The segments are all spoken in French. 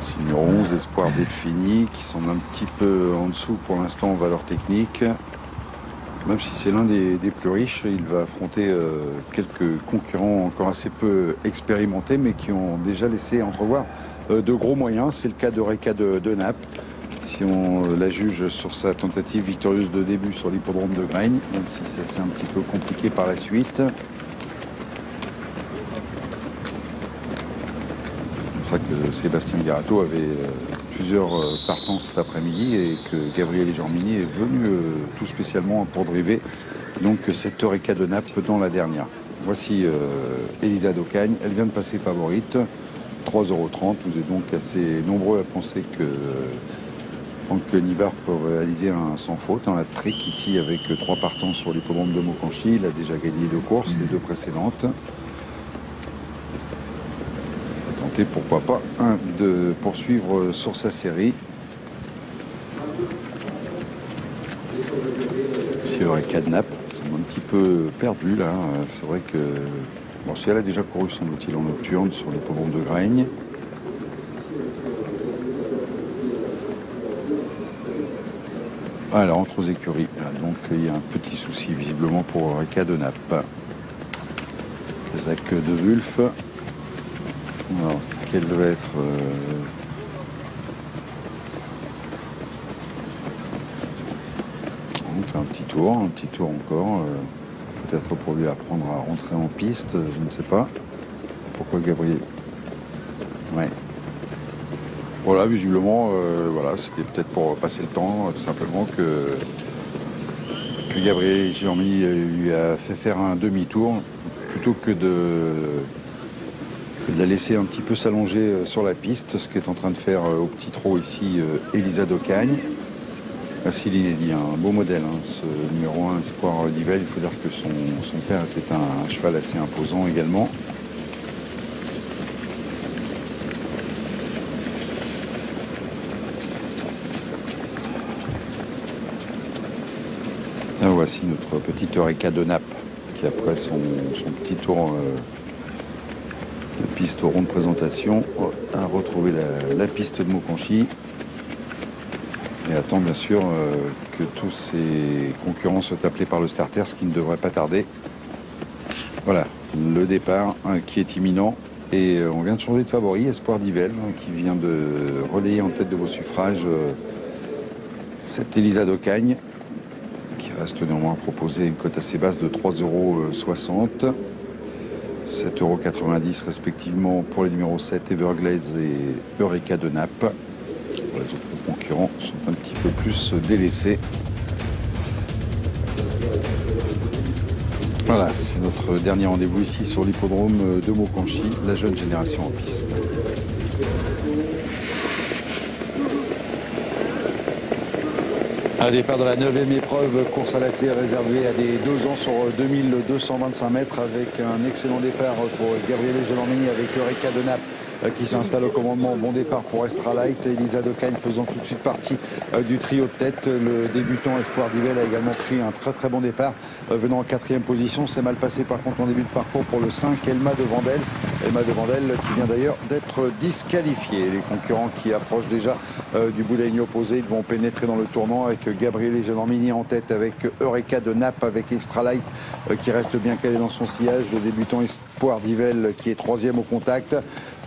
C'est le numéro 11, Espoir Delphini, qui semble un petit peu en dessous pour l'instant en valeur technique. Même si c'est l'un des plus riches, il va affronter quelques concurrents encore assez peu expérimentés, mais qui ont déjà laissé entrevoir de gros moyens. C'est le cas d'Eureka de Naples. Si on la juge sur sa tentative victorieuse de début sur l'hippodrome de Graigne, même si c'est un petit peu compliqué par la suite. On que Sébastien Garato avait plusieurs partants cet après-midi et que Gabriele Germini est venu tout spécialement pour driver donc cette Eureka de Naples dans la dernière. Voici Elisa d'Ocagne, elle vient de passer favorite, 3,30 €. Vous êtes donc assez nombreux à penser que Franck Nivard peut réaliser un sans faute. On a trick ici avec 3 partants sur l'hippodrome de Maucanchy. Il a déjà gagné 2 courses, les 2 précédentes. Pourquoi pas de poursuivre sur sa série. Si Eureka de Naples semble un petit peu perdu là. C'est vrai que bon, si elle a déjà couru son outil en nocturne sur l'hippodrome de Graigne. Alors entre aux écuries, donc il y a un petit souci visiblement pour Eureka de Naples. Kazakh de Wulf. Alors, quel va être on fait un petit tour encore. Peut-être pour lui apprendre à rentrer en piste, je ne sais pas. Pourquoi Gabriel? Ouais. Voilà, visiblement, voilà, c'était peut-être pour passer le temps, tout simplement que Gabriel Germini lui a fait faire un demi-tour plutôt que de la laisser un petit peu s'allonger sur la piste, ce qu'est en train de faire au petit trot ici Elisa d'Ocagne. Voici l'inédit, un beau modèle, hein, ce numéro 1, Espoir d'Yvel. Il faut dire que son père était un cheval assez imposant également. Ah, voici notre petite Eureka de Naples qui, après son petit tour de piste au rond de présentation, a retrouvé la piste de Maucanchy et attend bien sûr que tous ses concurrents soient appelés par le starter, ce qui ne devrait pas tarder. Voilà, le départ qui est imminent et on vient de changer de favori, Espoir d'Yvel, qui vient de relayer en tête de vos suffrages cette Elisa d'Ocagne, qui reste néanmoins à proposer une cote assez basse de 3,60 €. 7,90 € respectivement pour les numéros 7, Everglades et Eureka de Naples. Les autres concurrents sont un petit peu plus délaissés. Voilà, c'est notre dernier rendez-vous ici sur l'hippodrome de Maucanchy, la jeune génération en piste. Un départ de la 9e épreuve, course à la clé réservée à des 2 ans sur 2225 mètres avec un excellent départ pour Gabriele Germini avec Eureka de Naples qui s'installe au commandement. Bon départ pour Extra Light, Elisa d'Ocagne faisant tout de suite partie du trio de tête. Le débutant Espoir d'Yvel a également pris un très bon départ venant en 4e position. C'est mal passé par contre en début de parcours pour le 5, Elma de Vandel. Elma de Vandel qui vient d'ailleurs d'être disqualifiée. Les concurrents qui approchent déjà du bout de la ligne opposée, ils vont pénétrer dans le tournant avec Gabriele Germini en tête, avec Eureka de Naples, avec Extra Light qui reste bien calé dans son sillage. Le débutant Espoir d'Yvel qui est 3e au contact.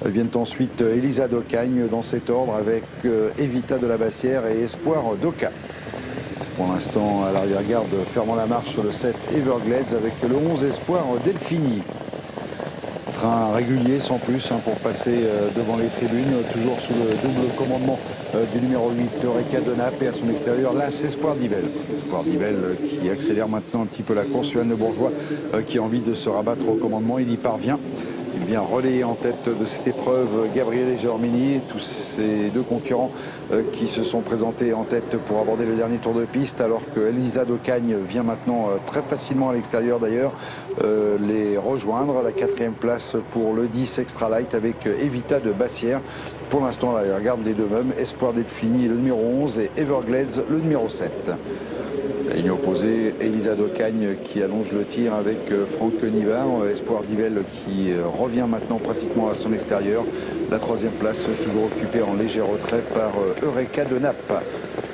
Viennent ensuite Elisa d'Ocagne dans cet ordre avec Evita de la Bassière et Espoir d'Oca. C'est pour l'instant à l'arrière-garde fermant la marche sur le 7 Everglades avec le 11 Espoir Delphini. Train régulier sans plus pour passer devant les tribunes, toujours sous le double commandement du numéro 8 Eureka de Naples et à son extérieur là c'est Espoir d'Yvel. Espoir d'Yvel qui accélère maintenant un petit peu la course. Johan Le Bourgeois qui a envie de se rabattre au commandement, il y parvient. Il vient relayer en tête de cette épreuve Gabriele Germini, tous ces 2 concurrents qui se sont présentés en tête pour aborder le dernier tour de piste, alors que Elisa d'Ocagne vient maintenant très facilement à l'extérieur d'ailleurs les rejoindre. La 4e place pour le 10 Extra Light avec Evita de Bassière. Pour l'instant, là, regarde les deux mêmes, Espoir Delphini le numéro 11 et Everglades le numéro 7. Ligne opposée, Elisa Docagne qui allonge le tir avec Franck Nivard. Espoir d'Yvel qui revient maintenant pratiquement à son extérieur. La troisième place toujours occupée en léger retrait par Eureka de Naples.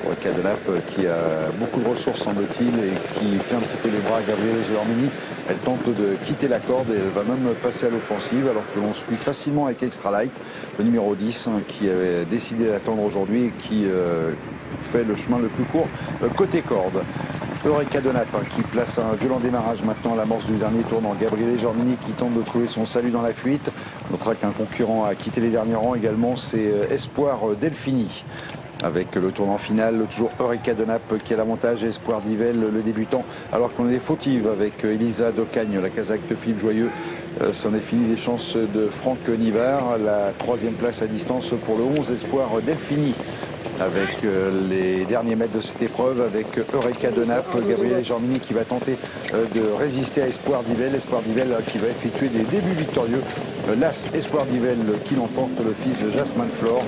Eureka de Naples qui a beaucoup de ressources semble-t-il et qui fait un petit peu les bras à Gabriele Gelormini. Elle tente de quitter la corde et elle va même passer à l'offensive alors que l'on suit facilement avec Extra Light, le numéro 10 qui avait décidé d'attendre aujourd'hui et qui fait le chemin le plus court côté corde. Eureka de Naples qui place un violent démarrage maintenant à l'amorce du dernier tournant. Gabriele Gelormini qui tente de trouver son salut dans la fuite. On notera qu'un concurrent a quitté les derniers rangs également, c'est Espoir Delphini. Avec le tournant final, toujours Eureka de Naples qui a l'avantage, Espoir d'Yvel, le débutant, alors qu'on est fautive avec Elisa Docagne, la Kazakh de Philippe Joyeux. C'en est fini des chances de Franck Nivard. La troisième place à distance pour le 11, Espoir Delphini. Avec les derniers mètres de cette épreuve, avec Eureka de Naples, Gabriele Gelormini qui va tenter de résister à Espoir d'Yvel. Espoir d'Yvel qui va effectuer des débuts victorieux. L'As Espoir d'Yvel qui l'emporte, le fils de Jasmine Flore.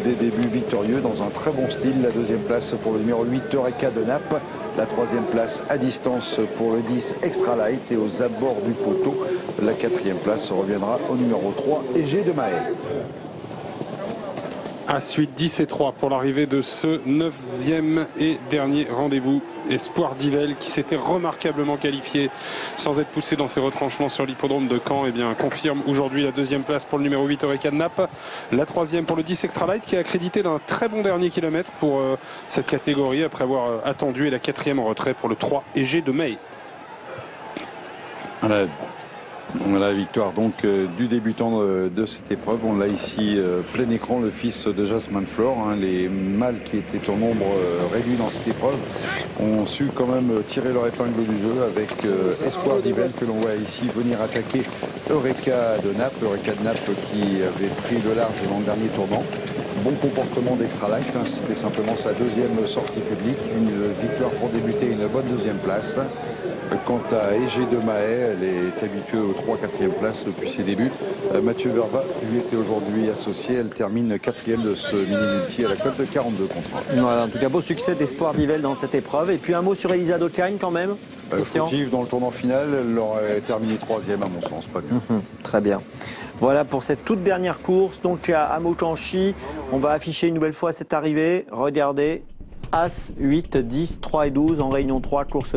Des débuts victorieux dans un très bon style. La deuxième place pour le numéro 8, Eureka de Naples. La troisième place à distance pour le 10 Extra Light. Et aux abords du poteau, la quatrième place reviendra au numéro 3, Égée de Maël. À suite 10 et 3 pour l'arrivée de ce 9e et dernier rendez-vous. Espoir d'Yvel qui s'était remarquablement qualifié sans être poussé dans ses retranchements sur l'hippodrome de Caen, et bien confirme aujourd'hui la deuxième place pour le numéro 8 Eureka de Naples, la troisième pour le 10 Extra Light qui est accrédité d'un très bon dernier kilomètre pour cette catégorie après avoir attendu, et la quatrième en retrait pour le 3 Égée de May. On a la victoire donc du débutant de cette épreuve. On l'a ici plein écran, le fils de Jasmine Flore. Les mâles qui étaient en nombre réduit dans cette épreuve ont su quand même tirer leur épingle du jeu avec Espoir d'Yvel que l'on voit ici venir attaquer Eureka de Naples. Eureka de Naples qui avait pris le large dans le dernier tournant. Bon comportement d'Extra Light, c'était simplement sa deuxième sortie publique. Une victoire pour débuter, une bonne deuxième place. Quant à Égée de Mahé, elle est habituée aux 3-4e places depuis ses débuts. Mathieu Verva lui était aujourd'hui associé. Elle termine 4e de ce mini-multi à la cote de 42 contre 1. Voilà, en tout cas, beau succès d'Espoir d'Yvel dans cette épreuve. Et puis un mot sur Elisa Docagne quand même. Fautive dans le tournant final, elle aurait terminé 3e à mon sens, pas mieux. Très bien. Voilà pour cette toute dernière course. Donc à Mochanchi, on va afficher une nouvelle fois cette arrivée. Regardez, As, 8, 10, 3 et 12 en réunion 3, course